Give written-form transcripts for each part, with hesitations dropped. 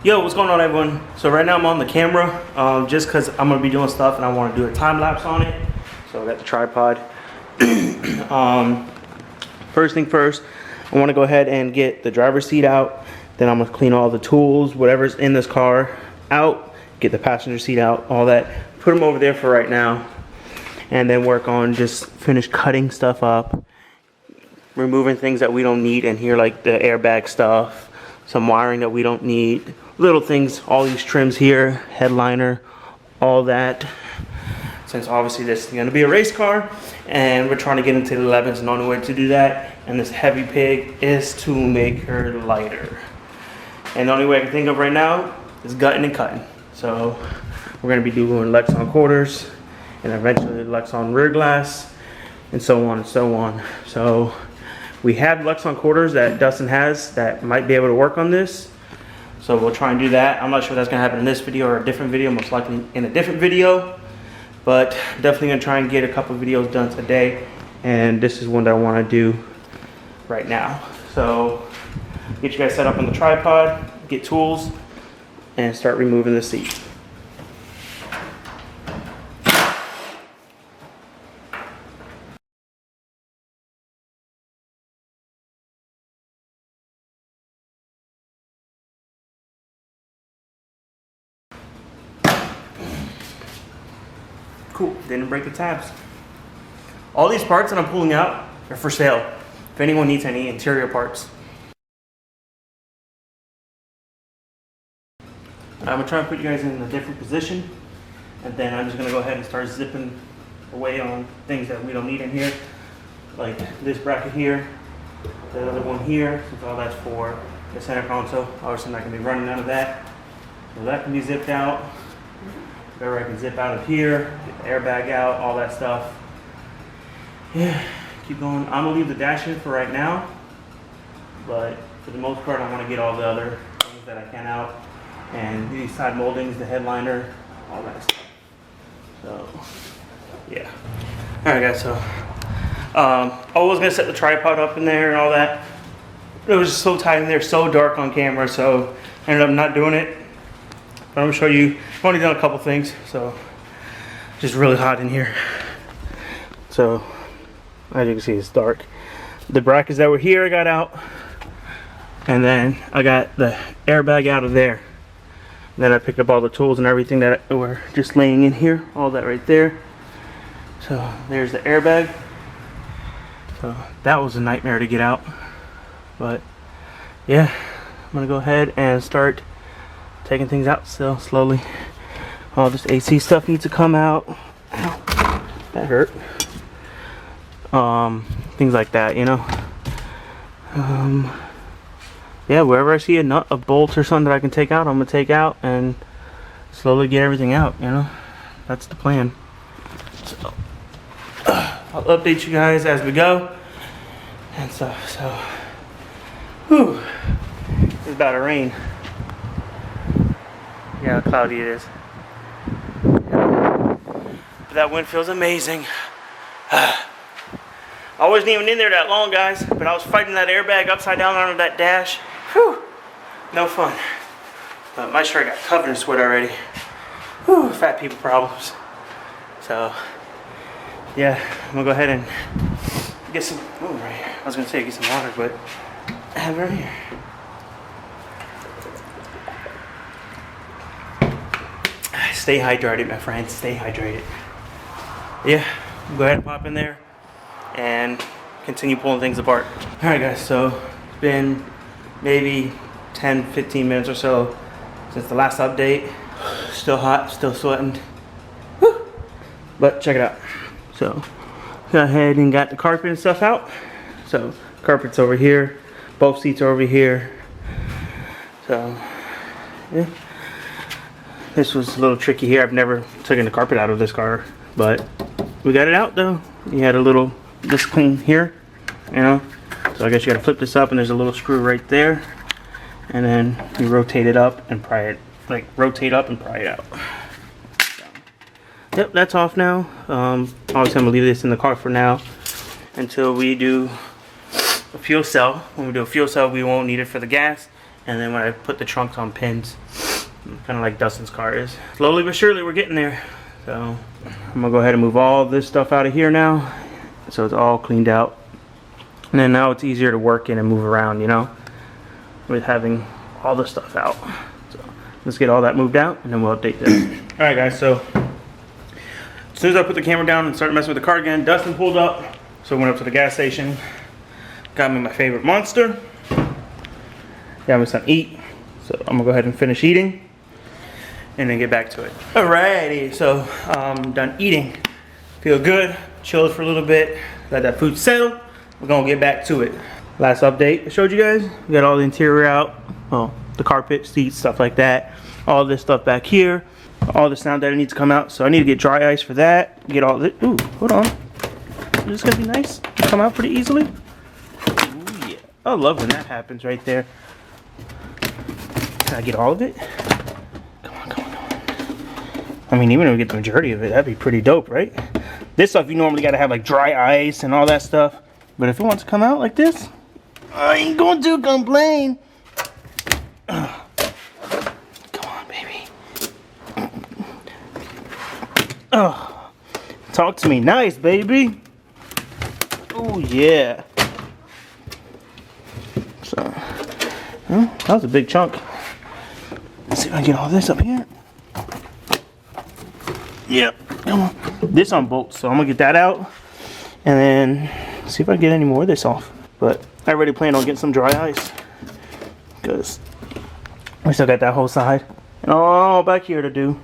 Yo, what's going on, everyone? So right now I'm on the camera just because I'm going to be doing stuff and I want to do a time lapse on it. So I got the tripod. First thing first, I want to go ahead and get the driver's seat out. Then I'm going to clean all the tools, whatever's in this car, out. Get the passenger seat out, all that. Put them over there for right now. And then work on just finish cutting stuff up. Removing things that we don't need in here, like the airbag stuff. Some wiring that we don't need. Little things, all these trims here, headliner, all that. Since obviously this is gonna be a race car and we're trying to get into the 11s, and the only way to do that, and this heavy pig, is to make her lighter. And the only way I can think of right now is gutting and cutting. So we're gonna be doing Lexan quarters and eventually Lexan rear glass and so on and so on. So we have Lexan quarters that Dustin has that might be able to work on this. So we'll try and do that. I'm not sure if that's gonna happen in this video or a different video, most likely in a different video. But definitely gonna try and get a couple videos done today. And this is one that I wanna do right now. So get you guys set up on the tripod, get tools, and start removing the seat. Cool, didn't break the tabs. All these parts that I'm pulling out are for sale. If anyone needs any interior parts. I'm gonna try and put you guys in a different position. And then I'm just gonna go ahead and start zipping away on things that we don't need in here. Like this bracket here, the other one here, since all that's for the center console. Obviously I'm not gonna be running out of that. So that can be zipped out. Whatever I can zip out of here, get the airbag out, all that stuff. Yeah, keep going. I'm gonna leave the dash in for right now, but for the most part, I want to get all the other things that I can out, and these side moldings, the headliner, all that stuff. So, yeah. All right, guys. So, I was gonna set the tripod up in there and all that. It was just so tight in there, so dark on camera, so I ended up not doing it. But I'm gonna show you. I've only done a couple things, so just really hot in here. So as you can see, it's dark. The brackets that were here I got out, and then I got the airbag out of there. And then I picked up all the tools and everything that were just laying in here, all that right there. So there's the airbag. So that was a nightmare to get out, but yeah, I'm gonna go ahead and start taking things out still slowly. All this AC stuff needs to come out. Ow, that hurt. Things like that, you know. Yeah, wherever I see a nut, a bolt or something that I can take out, I'm gonna take out and slowly get everything out, you know. That's the plan. So I'll update you guys as we go and stuff. So whew, it's about to rain. Yeah, how cloudy it is. But that wind feels amazing. I wasn't even in there that long, guys, but I was fighting that airbag upside down under that dash. Whew, no fun. But my shirt got covered in sweat already. Whew, fat people problems. So, yeah, I'm gonna go ahead and get some, oh, right here. I was gonna say get some water, but I have it right here. Stay hydrated, my friends. Stay hydrated. Yeah, go ahead and pop in there and continue pulling things apart. Alright, guys, so it's been maybe 10-15 minutes or so since the last update. Still hot, still sweating. Woo! But check it out. So, go ahead and got the carpet and stuff out. So, carpet's over here. Both seats are over here. So, yeah. This was a little tricky here. I've never taken the carpet out of this car, but we got it out though. You had a little this clean here, you know. So I guess you gotta flip this up and there's a little screw right there. And then you rotate it up and pry it, like rotate up and pry it out. So, yep, that's off now. Obviously I'm gonna leave this in the car for now until we do a fuel cell. When we do a fuel cell, we won't need it for the gas. And then when I put the trunks on pins, kind of like Dustin's car is. Slowly but surely we're getting there. So I'm gonna go ahead and move all this stuff out of here now, so it's all cleaned out. And then now it's easier to work in and move around, you know, with having all the stuff out. So let's get all that moved out and then we'll update this. All right guys, so as soon as I put the camera down and started messing with the car again, Dustin pulled up. So I went up to the gas station, got me my favorite Monster, got me something to eat. So I'm gonna go ahead and finish eating and then get back to it. Alrighty, so I'm done eating. Feel good, chilled for a little bit, let that food settle. We're gonna get back to it. Last update I showed you guys, we got all the interior out, well, the carpet, seats, stuff like that. All this stuff back here, all the sound that needs to come out. So I need to get dry ice for that. Get all this, ooh, hold on. Is this gonna be nice? Come out pretty easily? Ooh, yeah. I love when that happens right there. Can I get all of it? Come on, come on, come on. I mean, even if we get the majority of it, that'd be pretty dope, right? This stuff, you normally gotta have like dry ice and all that stuff. But if it wants to come out like this, I ain't going to complain. Come on, baby. Oh, talk to me nice, baby. Oh, yeah. So, well, that was a big chunk. Let's see if I can get all this up here. Yep, come on. This on bolts, so I'm gonna get that out. And then see if I can get any more of this off. But I already plan on getting some dry ice, because we still got that whole side and all back here to do,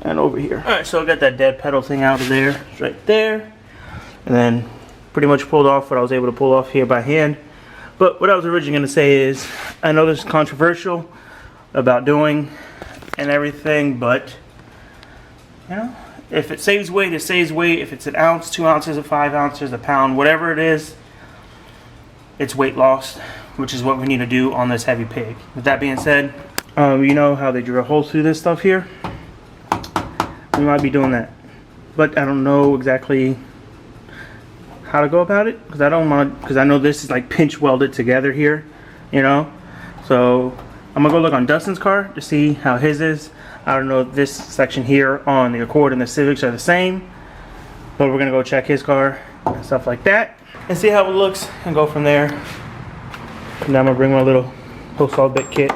and over here. Alright, so I got that dead pedal thing out of there. It's right there. And then pretty much pulled off what I was able to pull off here by hand. But what I was originally going to say is, I know this is controversial about doing and everything, but you know, if it saves weight, it saves weight. If it's an ounce, 2 ounces, or 5 ounces, a pound, whatever it is, it's weight loss, which is what we need to do on this heavy pig. With that being said, you know how they drill holes through this stuff here? We might be doing that, but I don't know exactly how to go about it, because I know this is like pinch welded together here, you know. So I'm gonna go look on Dustin's car to see how his is. I don't know if this section here on the Accord and the Civics are the same, but we're gonna go check his car and stuff like that and see how it looks and go from there. Now I'm gonna bring my little post-all bit kit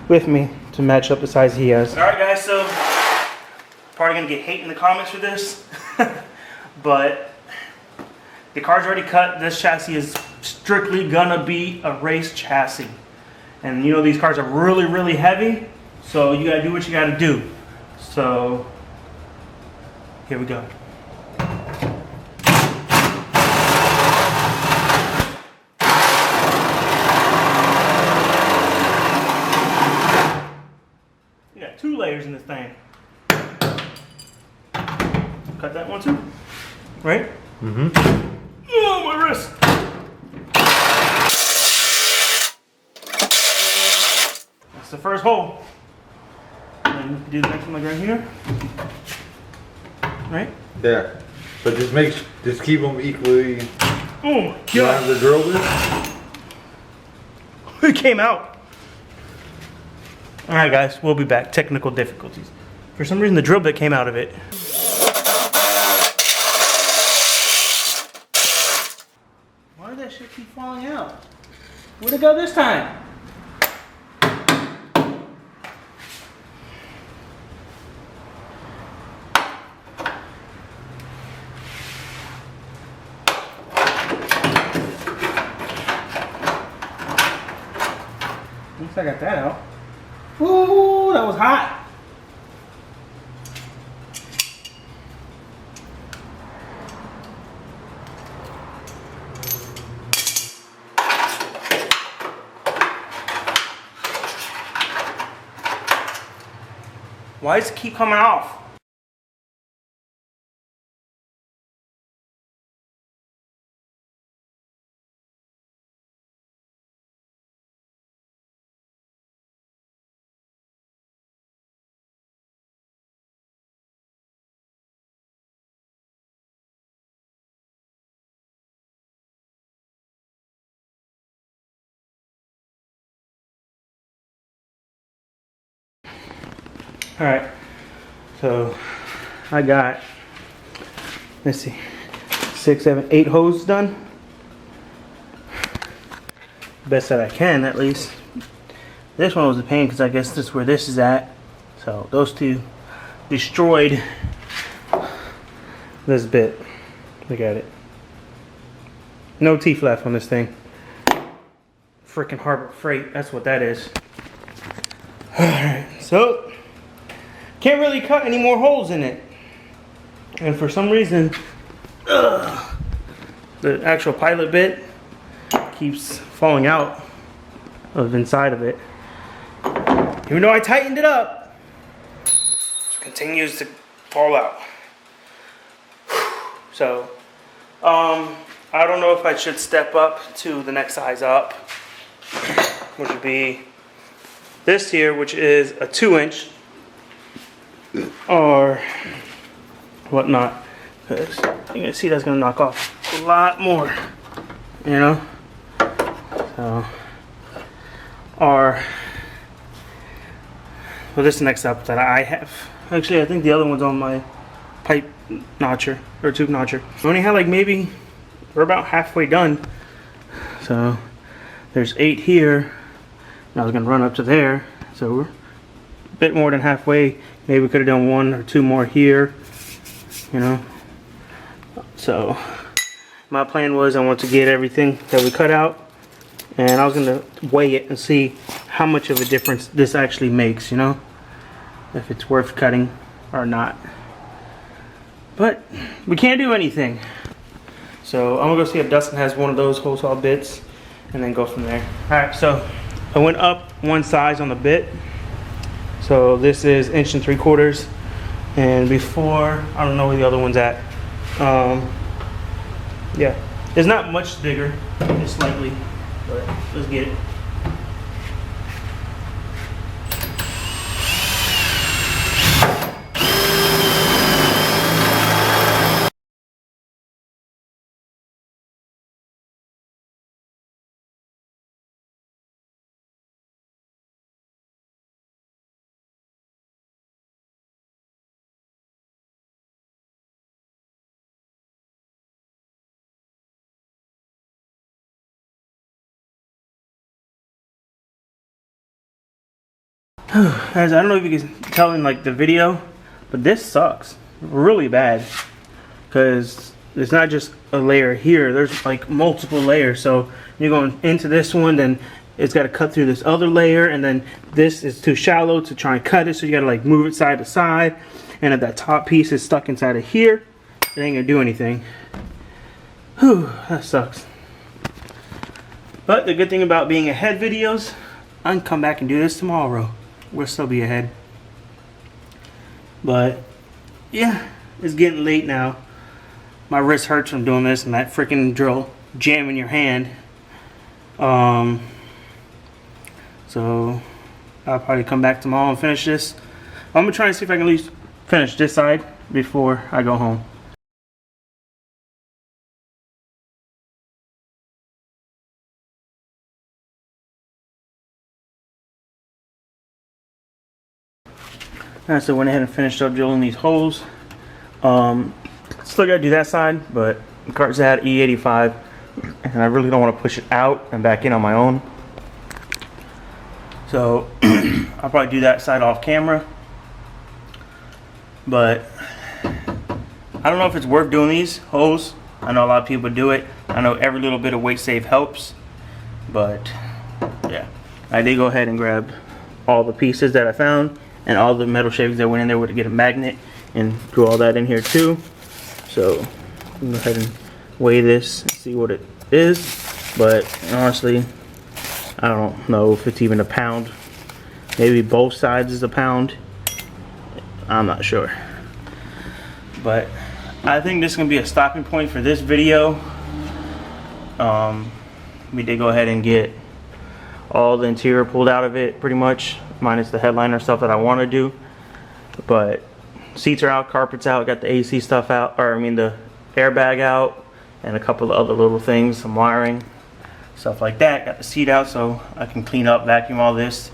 with me to match up the size he has. All right, guys, so probably gonna get hate in the comments for this, but the car's already cut. This chassis is strictly gonna be a race chassis. And you know, these cars are really, really heavy, so you gotta do what you gotta do. So, here we go. You got 2 layers in this thing. Cut that one too, right? Mm-hmm. Oh, my wrist! That's the first hole. And then do the next one like right here. Right? Yeah. But just keep them equally. Oh, you don't have the drill bit? It came out. Alright guys, we'll be back. Technical difficulties. For some reason the drill bit came out of it. Why did that shit keep falling out? Where'd it go this time? At least I got that out. Ooh, that was hot. Why does it keep coming off? All right, so I got, let's see, 6, 7, 8 hoses done. Best that I can, at least. This one was a pain because I guess this is where this is at. So those two destroyed this bit. Look at it. No teeth left on this thing. Freaking Harbor Freight, that's what that is. Alright, so can't really cut any more holes in it. And for some reason, the actual pilot bit keeps falling out of inside of it. Even though I tightened it up, it continues to fall out. So, I don't know if I should step up to the next size up, which would be this here, which is a 2-inch, or whatnot. Because you're gonna see that's gonna knock off a lot more, you know. So, or well, this next up that I have. Actually, I think the other one's on my pipe notcher or tube notcher. I only had like maybe we're about halfway done. So there's 8 here. And I was gonna run up to there, so we're a bit more than halfway. Maybe we could have done 1 or 2 more here, you know. So my plan was I want to get everything that we cut out, and I was gonna weigh it and see how much of a difference this actually makes, you know, if it's worth cutting or not. But we can't do anything. So I'm gonna go see if Dustin has one of those hole saw bits and then go from there. All right, so I went up 1 size on the bit. So this is 1 3/4 inch. And before, I don't know where the other one's at. Yeah, it's not much bigger, just slightly, but let's get it. Guys, I don't know if you can tell in like the video, but this sucks really bad because it's not just a layer here, there's like multiple layers. So you're going into this one, then it's got to cut through this other layer, and then this is too shallow to try and cut it, so you got to like move it side to side, and if that top piece is stuck inside of here, it ain't gonna do anything. Whew, that sucks. But the good thing about being ahead videos, I can come back and do this tomorrow. We'll still be ahead. But yeah, it's getting late now. My wrist hurts from doing this and that freaking drill jamming your hand. So I'll probably come back tomorrow and finish this. I'm gonna try and see if I can at least finish this side before I go home. Alright, so went ahead and finished up drilling these holes. Still gotta do that side, but the cart's at E85 and I really don't want to push it out and back in on my own. So I'll probably do that side off camera. But I don't know if it's worth doing these holes. I know a lot of people do it. I know every little bit of weight save helps. But yeah, I did go ahead and grab all the pieces that I found and all the metal shavings that went in there to get a magnet and threw all that in here too. So I'm gonna go ahead and weigh this and see what it is. But honestly, I don't know if it's even a pound. Maybe both sides is a pound. I'm not sure. But I think this is gonna be a stopping point for this video. We did go ahead and get all the interior pulled out of it pretty much, minus the headliner stuff that I want to do. But seats are out, carpets out, got the AC stuff out, or I mean the airbag out, and a couple of other little things, some wiring, stuff like that. Got the seat out so I can clean up, vacuum all this.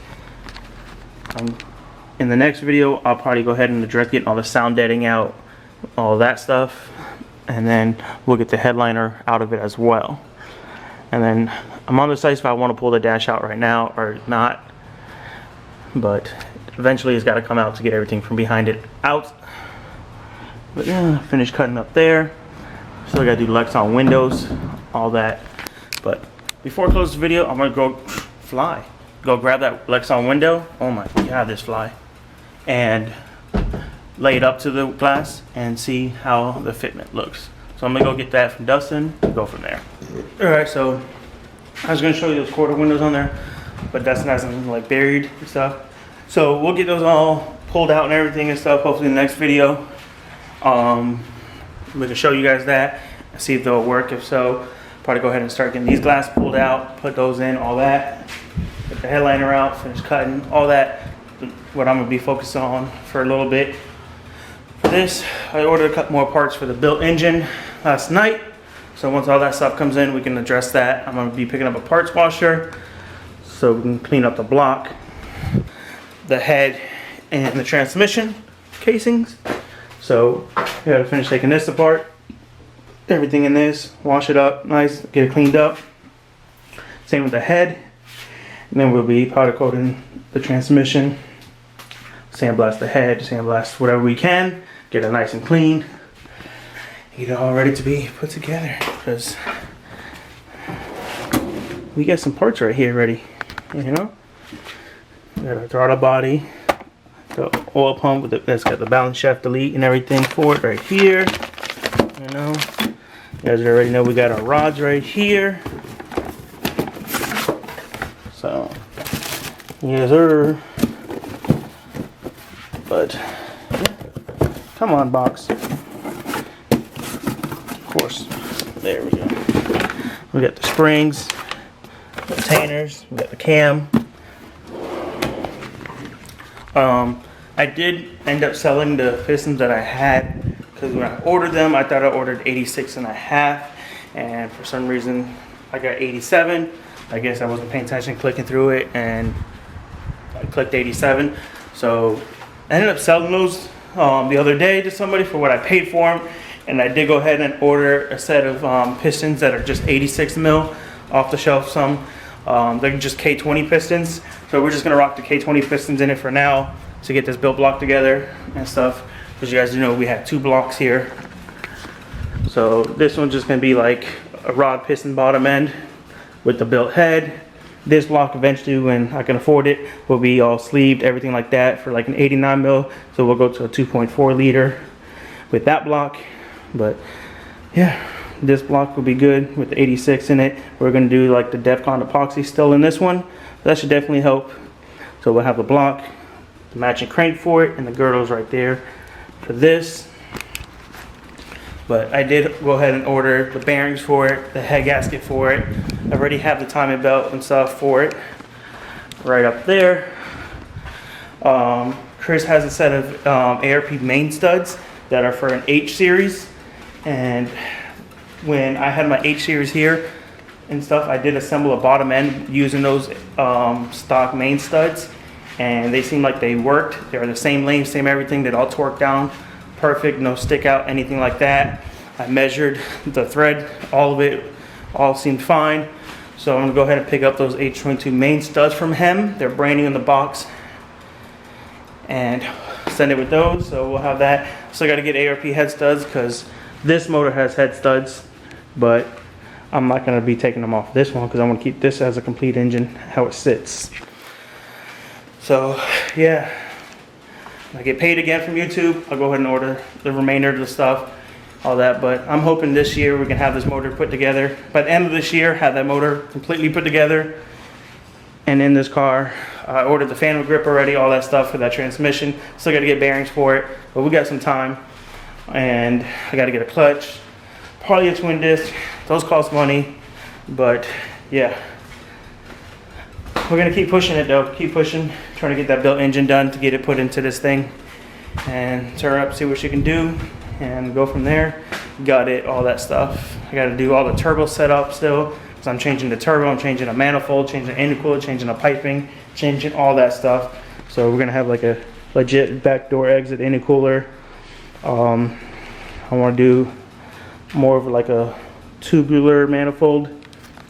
in the next video, I'll probably go ahead and address getting all the sound deadening out, all that stuff, and then we'll get the headliner out of it as well. And then I'm on the sites if I want to pull the dash out right now or not, but eventually it's got to come out to get everything from behind it out. But yeah, finished cutting up there. Still got to do Lexan windows, all that. But before I close the video, I'm gonna go fly. Go grab that Lexan window. Oh my god, this fly. And lay it up to the glass and see how the fitment looks. So I'm gonna go get that from Dustin and go from there. Alright, so I was gonna show you those quarter windows on there, but Dustin has them like buried and stuff. So we'll get those all pulled out and everything and stuff, hopefully in the next video. We can show you guys that and see if they'll work. If so, probably go ahead and start getting these glass pulled out, put those in, all that. Get the headliner out, finish cutting, all that. What I'm gonna be focused on for a little bit. For this, I ordered a couple more parts for the built engine last night. So once all that stuff comes in, we can address that. I'm gonna be picking up a parts washer so we can clean up the block, the head, and the transmission casings. So I gotta finish taking this apart, everything in this, wash it up nice, get it cleaned up. Same with the head. And then we'll be powder coating the transmission, sandblast the head, sandblast whatever we can, get it nice and clean, get it all ready to be put together. Because we got some parts right here ready, you know? We got our throttle body, the oil pump with that's got the balance shaft delete and everything for it right here. You know, you guys already know we got our rods right here. So, yes sir. But yeah. Come on, box. Of course. There we go. We got the springs, the retainers, we got the cam. I did end up selling the pistons that I had because when I ordered them, I thought I ordered 86.5, and for some reason I got 87. I guess I wasn't paying attention, clicking through it, and I clicked 87. So I ended up selling those the other day to somebody for what I paid for them, and I did go ahead and order a set of pistons that are just 86 mil off the shelf. Some they're just K20 pistons, so we're just gonna rock the K20 pistons in it for now to get this built block together and stuff. Because you guys know we have two blocks here, so this one's just gonna be like a rod piston bottom end with the built head. This block eventually, when I can afford it, will be all sleeved, everything like that, for like an 89 mil. So we'll go to a 2.4 liter with that block. But yeah, this block will be good with the 86 in it. We're gonna do like the Defcon epoxy still in this one. That should definitely help. So we'll have the block, the matching crank for it, and the girdles right there for this. But I did go ahead and order the bearings for it, the head gasket for it. I already have the timing belt and stuff for it right up there. Chris has a set of ARP main studs that are for an H series, and when I had my H series here and stuff, I did assemble a bottom end using those stock main studs, and they seemed like they worked. They're the same length, same everything. They all torqued down perfect, no stick out, anything like that. I measured the thread, all of it, all seemed fine. So I'm gonna go ahead and pick up those H22 main studs from him. They're branding in the box, and send it with those. So we'll have that. Still got to get ARP head studs because this motor has head studs, but I'm not gonna be taking them off this one because I want to keep this as a complete engine how it sits. So yeah, when I get paid again from YouTube, I'll go ahead and order the remainder of the stuff, all that. But I'm hoping this year we can have this motor put together. By the end of this year, have that motor completely put together. And in this car, I ordered the fan grip already, all that stuff for that transmission. Still got to get bearings for it, but we got some time. And I got to get a clutch, probably a twin disc. Those cost money, but yeah. We're gonna keep pushing it though, keep pushing, trying to get that built engine done to get it put into this thing and turn up, see what she can do, and go from there. Got it, all that stuff. I gotta do all the turbo setup still, because I'm changing the turbo, I'm changing a manifold, changing the intercooler, changing the piping, changing all that stuff. So we're gonna have like a legit backdoor exit intercooler. I want to do more of like a tubular manifold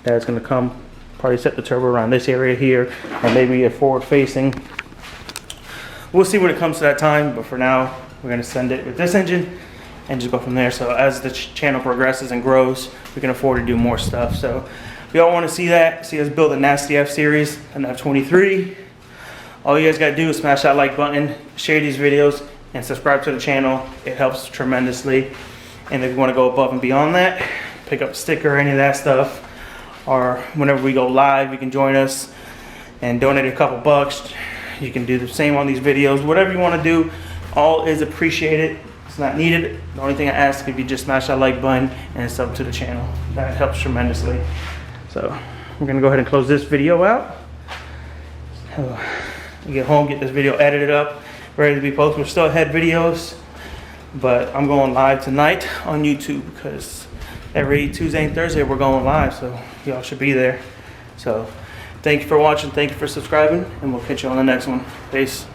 that's going to come, probably set the turbo around this area here, and maybe a forward facing. We'll see when it comes to that time, but for now we're going to send it with this engine and just go from there. So as the channel progresses and grows, we can afford to do more stuff. So if y'all want to see that, see us build a nasty F series, an F23, all you guys got to do is smash that like button, share these videos, and subscribe to the channel. It helps tremendously. And if you want to go above and beyond that, pick up a sticker or any of that stuff, or whenever we go live, you can join us and donate a couple bucks. You can do the same on these videos. Whatever you want to do, all is appreciated. It's not needed. The only thing I ask, if you just smash that like button and sub to the channel, that helps tremendously. So we're gonna go ahead and close this video out. Get home, get this video edited up, ready to be posted. We're still ahead videos, but I'm going live tonight on YouTube because every Tuesday and Thursday we're going live, so y'all should be there. So thank you for watching, thank you for subscribing, and we'll catch you on the next one. Peace.